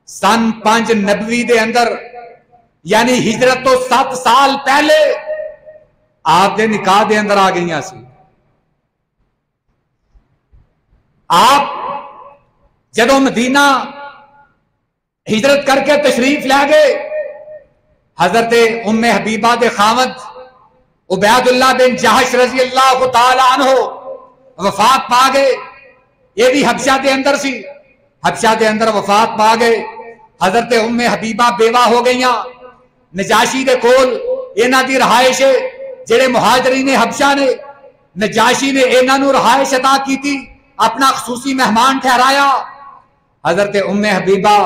Speaker 1: سن 5 نبوی دے اندر یعنی ہجرت تو 7 سال پہلے آپ دے نکاح دے اندر آ گئیاں سی. آپ جدوں مدینہ ہجرت کر کے تشریف لے گئے حضرت ام حبیبہ دے خاوند عبید اللہ بن جہش رضی اللہ تعالی عنہ وفات پا گئے. یہ بھی حبشہ دے اندر سی. حبشہ دے اندر وفات پا گئے. حضرت ام حبیبہ بیوہ ہو گئیاں. نجاشی دے کول انہاں دی رہائش جڑے مہاجرین حبشہ نے نجاشی نے انہاں نوں رہائش عطا کیتی اپنا خصوصی مہمان ٹھہرایا. حضرت ام حبیبہ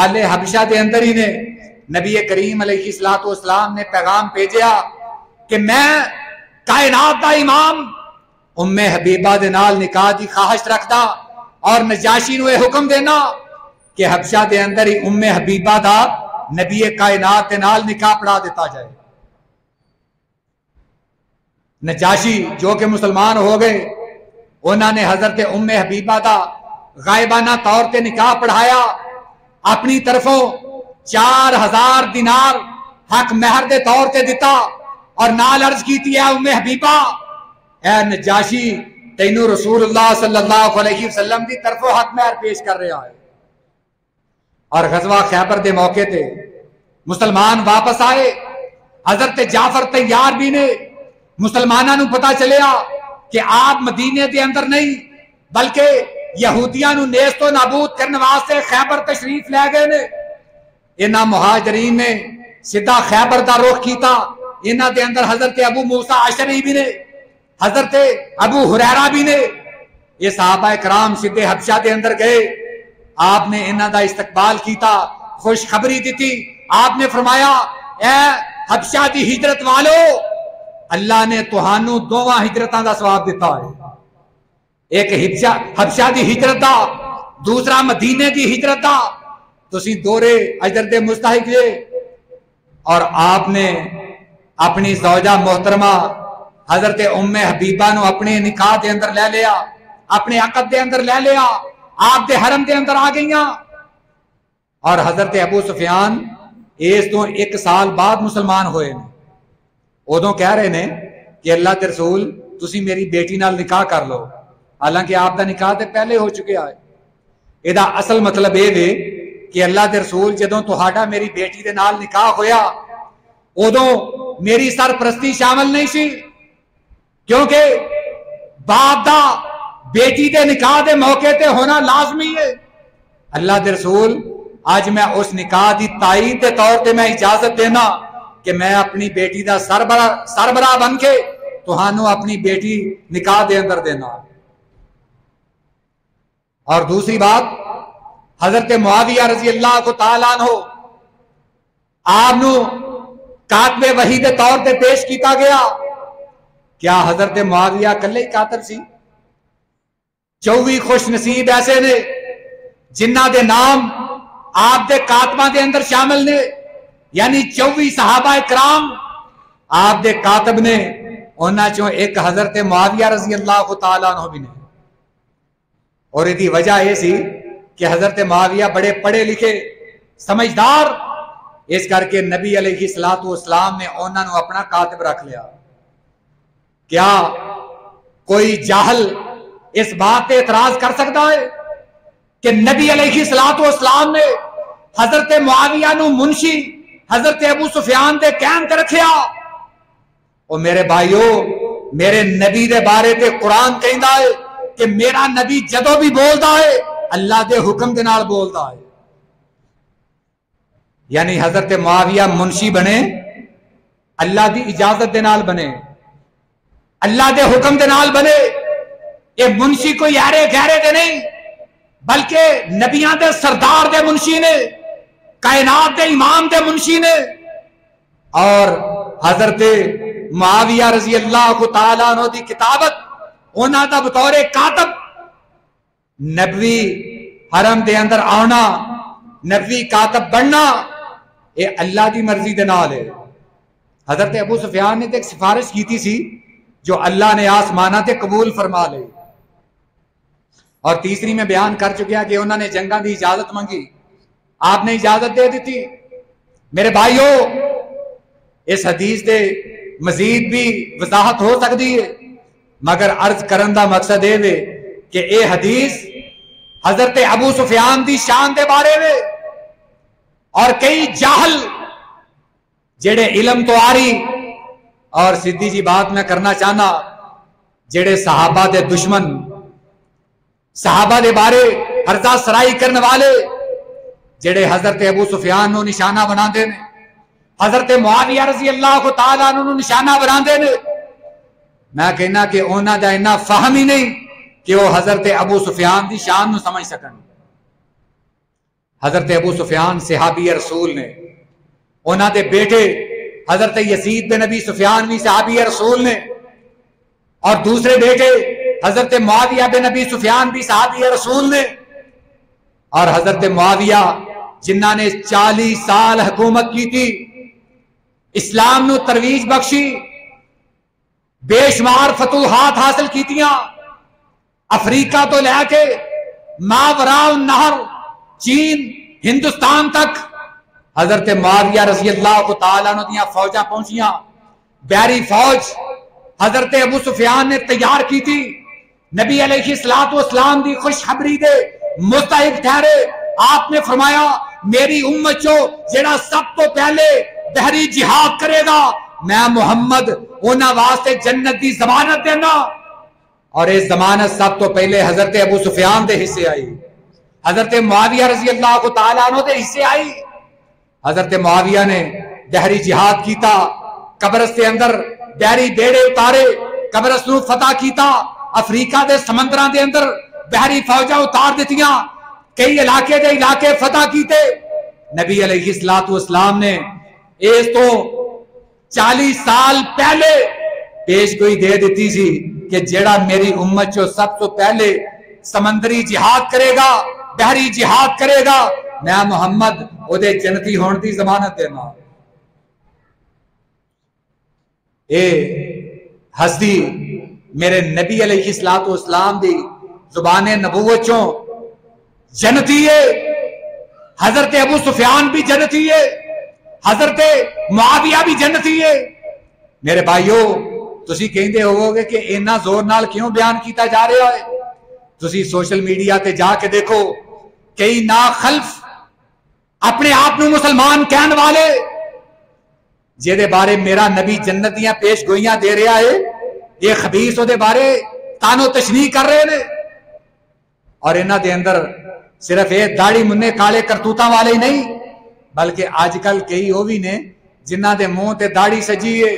Speaker 1: آل حبشہ دے اندر ہی نے نبی کریم علیہ الصلوۃ والسلام نے پیغام بھیجیا کہ میں کائنات دا امام ام حبیبہ دے نال نکاح دی خواہش رکھدا اور نجاشی نو یہ حکم دینا کہ حبشہ دے اندر ہی ام حبیبہ دا نبی کائنات دے نال نکاح پڑھا دیتا جائے. نجاشی جو کہ مسلمان ہو گئے انہوں نے حضرت ام حبیبہ دا غائبانہ طور تے نکاح پڑھایا. اپنی طرفوں 4000 دینار حق مہر دے طور تے دیتا اور نال عرض کیتی ہے ام حبیبہ اے نجاشی تینوں رسول اللہ صلی اللہ علیہ وسلم دی طرفوں حق مہر پیش کر رہا ہے. اور غزوہ خیبر دے موقع تے مسلمان واپس آئے. حضرت جعفر طیار بھی نے مسلمانوں نو پتا چلیا کہ آپ مدینے دے اندر نہیں بلکہ یہودیاں نو نیست و نابود کرنے واسطے خیبر تشریف لے گئے نے. انہاں مہاجرین نے سیدھا خیبر دا رخ کیتا. انہاں دے اندر حضرت ابو موسیٰ اشعری بھی نے حضرت ابو ہریرہ بھی نے. یہ صحابہ کرام سیدھے حبشہ دے اندر گئے. آپ نے انہاں دا استقبال کیتا خوشخبری دیتی. آپ نے فرمایا اے حبشہ دی ہجرت والو اللہ نے تہانوں دوواں ہجرتاں دا ثواب دیتا ہے. ایک حبشہ دی ہجرت دا دوسرا مدینے دی ہجرت دا تسی دورے اجر دے مستحق جے. اور آپ نے اپنی زوجہ محترمہ حضرت ام حبیبہ نو اپنے نکاح دے اندر لے لیا اپنے عقد دے اندر لے لیا. آپ دے حرم دے اندر آ گئیاں. اور حضرت ابو سفیان اس تو 1 سال بعد مسلمان ہوئے نے. ادوں کہہ رہے نے کہ اللہ کے رسول تسی میری بیٹی نال نکاح کر لو حالانکہ آپ دا نکاح تے پہلے ہو چکے آئے. یہ اصل مطلب یہ ہے کہ اللہ دے رسول جدوں تہاڈا میری بیٹی دے نال نکاح ہویا ادوں میری سرپرستی شامل نہیں سی کیونکہ باپ دا بیٹی دے نکاح دے موقع تے ہونا لازمی ہے. اللہ دے رسول آج میں اس نکاح دی تائید دے طور تے میں اجازت دینا کہ میں اپنی بیٹی دا سربراہ بن کے تہانوں اپنی بیٹی نکاح دے اندر دینا. اور دوسری بات حضرت معاویہ رضی اللہ تعالیٰ عنہ آپ نو کاتب وحی دے طور تے پیش کیتا گیا. کیا حضرت معاویہ کلے ہی کاتب سی؟ 24 خوش نصیب ایسے نے جنہ دے نام آپ دے کاتباں دے اندر شامل نے یعنی 24 صحابہ کرام آپ دے کاتب نے. انہاں چوں ایک حضرت معاویہ رضی اللہ تعالیٰ عنہ بھی نے. اور یہ دی وجہ یہ سی کہ حضرت معاویہ بڑے پڑھے لکھے سمجھدار اس کر کے نبی علیہ الصلوۃ والسلام نے انہاں نو اپنا کاتب رکھ لیا. کیا کوئی جاہل اس بات پہ اعتراض کر سکتا ہے کہ نبی علیہ الصلوۃ والسلام نے حضرت معاویہ نو منشی حضرت ابو سفیان دے قائم تے رکھیا؟ اور میرے بھائیو میرے نبی دے بارے تے قرآن کہندا ہے کہ میرا نبی جدوں بھی بولدا ہے اللہ دے حکم دے نال بولدا ہے. یعنی حضرت معاویہ منشی بنے اللہ دی اجازت دے نال بنے، اللہ دے حکم دے نال بنے. یہ منشی کوئی یارے گہرے دے نہیں بلکہ نبیاں دے سردار دے منشی نے، کائنات دے امام دے منشی نے. اور حضرت معاویہ رضی اللہ تعالیٰ عنہ دی کتابت انہاں دا بطور کاتب نبوی حرم دے اندر آنا، نبوی کاتب بننا، اے اللہ دی مرضی دے نال ہے. حضرت ابو سفیان نے تو ایک سفارش کی تھی جو اللہ نے آسمانہ تے قبول فرما لے. اور تیسری میں بیان کر چکیا کہ انہوں نے جنگاں دی اجازت مانگی، آپ نے اجازت دے دی تھی. میرے بھائیوں اس حدیث دے مزید بھی وضاحت ہو سکتی ہے، مگر عرض کرن دا مقصد ہے کہ اے حدیث حضرت ابو سفیان دی شان دے بارے میں اور کئی جاہل جڑے علم تو آری اور سیدھی جی بات میں کرنا چاہنا جڑے صحابہ دے دشمن، صحابہ دے بارے ہرزہ سرائی کرنے والے جڑے حضرت ابو سفیان نو نشانہ بنا دے نے، حضرت معاویہ رضی اللہ تعالیٰ عنہ نشانہ بنا دے نے. میں کہنا کہ انہاں دا اتنا فہم ہی نہیں کہ وہ حضرت ابو سفیان دی شان نو سمجھ سکن. حضرت ابو سفیان صحابی رسول نے، انہاں دے بیٹے حضرت یزید بن ابی سفیان بھی صحابی رسول نے، اور دوسرے بیٹے حضرت معاویہ بن ابی سفیان بھی صحابی رسول نے. اور حضرت معاویہ جنہاں نے 40 سال حکومت کی تھی، اسلام نو ترویج بخشی، بے شمار فتوحات حاصل کیتیاں، افریقہ تو لے کے ماوراء النہر چین ہندوستان تک حضرت معاویہ رضی اللہ تعالیٰ عنہ دیاں فوجاں پہنچیاں. بحری فوج حضرت ابو سفیان نے تیار کی تھی، نبی علیہ الصلوۃ والسلام دی خوشخبری دے مستحق ٹھہرے. آپ نے فرمایا میری امت چو جڑا سب تو پہلے بحری جہاد کرے گا میں محمد انہاں واسطے جنت دی ضمانت دینا. اور اس ضمانت سب تو پہلے حضرت ابو سفیان دے حصے آئی، حضرت معاویہ رضی اللہ تعالیٰ عنہ دے حصے آئی. حضرت معاویہ نے بحری جہاد کیتا، قبرص کے اندر بحری بیڑے اتارے، قبرص نو فتح کیتا، افریقہ دے سمندراں دے اندر بحری فوجاں اتار دیتیاں، کئی علاقے دے علاقے فتح کیتے. نبی علیہ الصلوۃ والسلام نے اس تو 40 سال پہلے پیشگوئی دے دیتی سی کہ جڑا میری امت چو سب تو پہلے سمندری جہاد کرے گا، بحری جہاد کرے گا، میں محمد او دے جنتی ہون دی ضمانت دینا. اے ہستی میرے نبی علیہ الصلوۃ والسلام دی زبان نبوت چوں جنتی ہے. حضرت ابو سفیان بھی جنتی ہے، حضرت معاویہ بھی جنتی ہے. میرے بھائیو تسی کہندے ہوو گے کہ اینا زور نال کیوں بیان کیتا جا رہا ہے؟ تسی سوشل میڈیا تے جا کے دیکھو کئی ناخلف اپنے آپ نو مسلمان کہن والے جے بارے میرا نبی جنت دیاں پیش گوئیاں دے رہا ہے، یہ خبیث دے بارے تانو تشریح کر رہے ہیں. اور انہاں دے اندر صرف یہ داڑھی مننے کالے کرتوتاں والے ہی نہیں بلکہ آج کل کئی وہ بھی نے جنہاں دے منہ تے داڑھی سجی ہے،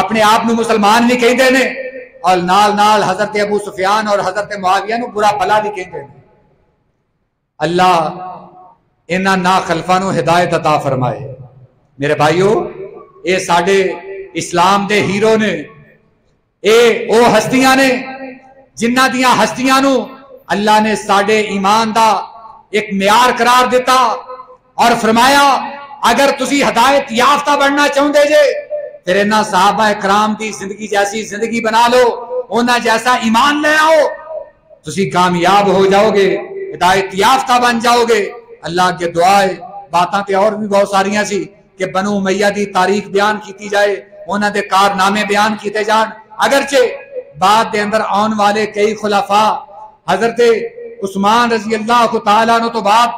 Speaker 1: اپنے آپ نو مسلمان بھی کہندے نے اور نال نال حضرت ابو سفیان اور حضرت معاویہ نو برا بھلا بھی کہندے نے. اللہ انہاں ناخلفاں نو ہدایت عطا فرمائے. میرے بھائیو اے ساڈے اسلام دے ہیرو نے، اے او ہستیاں نے جنہاں دیاں ہستیاں نو اللہ نے ساڈے ایمان دا ایک معیار قرار دیتا اور فرمایا اگر تسی ہدایت یافتہ بننا چاہندے جے پھر انہاں صحابہ کرام دی زندگی جیسی زندگی بنا لو، انہاں جیسا ایمان لے آؤ، تسی کامیاب ہو جاؤ گے، ہدایت یافتہ بن جاؤ گے. اللہ کے دعائے باتاں تے اور بھی بہت ساریاں سی کہ بنو امیہ دی تاریخ بیان کیتی جائے، انہاں دے کارنامے بیان کیتے جان. اگرچہ بعد دے اندر آن والے کئی خلفاء حضرت عثمان رضی اللہ تعالیٰ عنہ تو بعد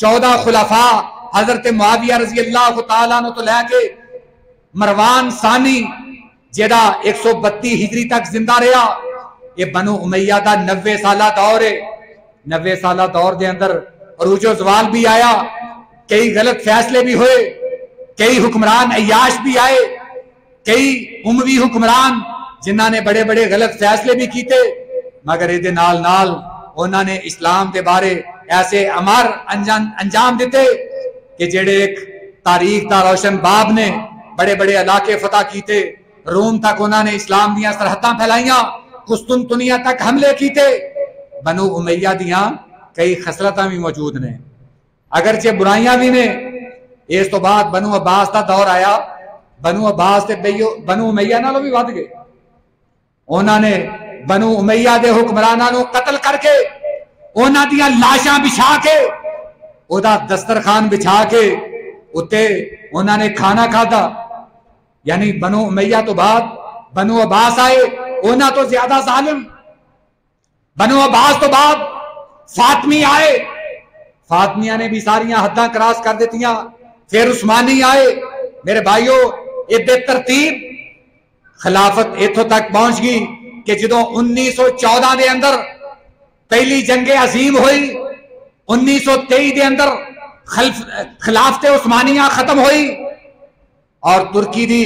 Speaker 1: 14 خلفاء حضرت معاویہ رضی اللہ تعالیٰ عنہ تو لے کے مروان ثانی جیدہ 132 ہجری تک زندہ رہا. یہ بنو امیہ دا 90 سالہ دور ہے. 90 سالہ دور دے اندر عروج و زوال بھی آیا، کئی غلط فیصلے بھی ہوئے، کئی حکمران عیاش بھی آئے، کئی اموی حکمران جنہاں نے بڑے بڑے غلط فیصلے بھی کیتے مگر یہ نال نال انہوں نے اسلام کے بارے ایسے امر انجام دیتے کہ جڑے ایک تاریخ دا روشن باب نے بڑے بڑے علاقے فتح کیتے، روم تک انہوں نے اسلام دیاں سرحداں پھیلائیاں، قسطنطنیہ تک حملے کیتے۔ بنو امیہ دیاں کئی خصلتاں بھی موجود نے، اگرچہ برائیاں بھی نے۔ اس تو بعد بنو عباس دا دور آیا، بنو عباس تے بنو امیہ نالوں بھی ود گئے۔ انہوں نے بنو امیہ دے حکمراناں نو قتل کر کے انہاں دیاں لاشاں بچھا کے او دا دسترخوان بچھا کے اتے انہوں نے کھانا کھادا۔ یعنی بنو امیہ تو بعد بنو عباس آئے، انہاں تو زیادہ ظالم۔ بنو عباس تو بعد فاطمی آئے، فاطمیہ نے بھی ساریاں حداں کراس کر دیتیاں۔ پھر عثمانی آئے۔ میرے بھائیو یہ بے ترتیب خلافت ایتھوں تک پہنچ گئی کہ جدوں 1914 دے اندر پہلی جنگ عظیم ہوئی، 1923 دے اندر خلافت عثمانیہ ختم ہوئی اور ترکی دی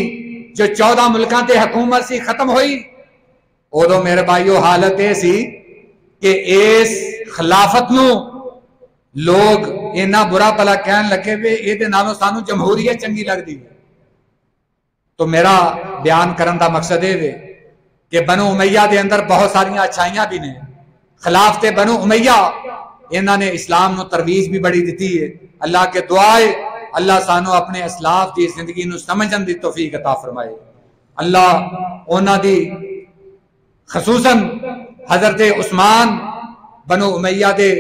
Speaker 1: جو 14 ملکاں تے حکومت سی ختم ہوئی، ادو میرے بھائیو حالت یہ سی کہ اس خلافت نو لوگ اینا برا پلا کہن لگے وے یہ نالوں سانو جمہوریت چنگی لگ دی۔ تو میرا بیان کرن دا مقصد ہے کہ بنو امیہ دے اندر بہت ساریاں اچھائیاں بھی نے۔ خلافت بنو امیہ انہوں نے اسلام نو ترویج بھی بڑی دیتی ہے۔ اللہ کے دعائے اللہ سانو اپنے اسلاف دی زندگی نو سمجھن دی توفیق عطا فرمائے۔ اللہ انہاں دی خصوصاً حضرت عثمان بنو امیہ دے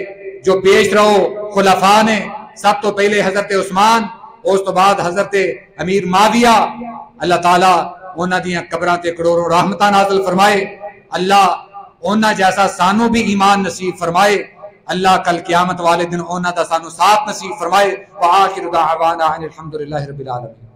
Speaker 1: جو پیش رو خلفاء نے، سب تو پہلے حضرت عثمان، اس تو بعد حضرت امیر معاویہ، اللہ تعالیٰ انہاں دیاں قبراں تے کروڑوں رحمتاں نازل فرمائے۔ اللہ انہاں جیسا سانو بھی ایمان نصیب فرمائے۔ اللہ کل قیامت والے دن انہاں دا سانو ساتھ نصیب فرمائے۔ وآخر دعوانا ان الحمدللہ رب العالمین۔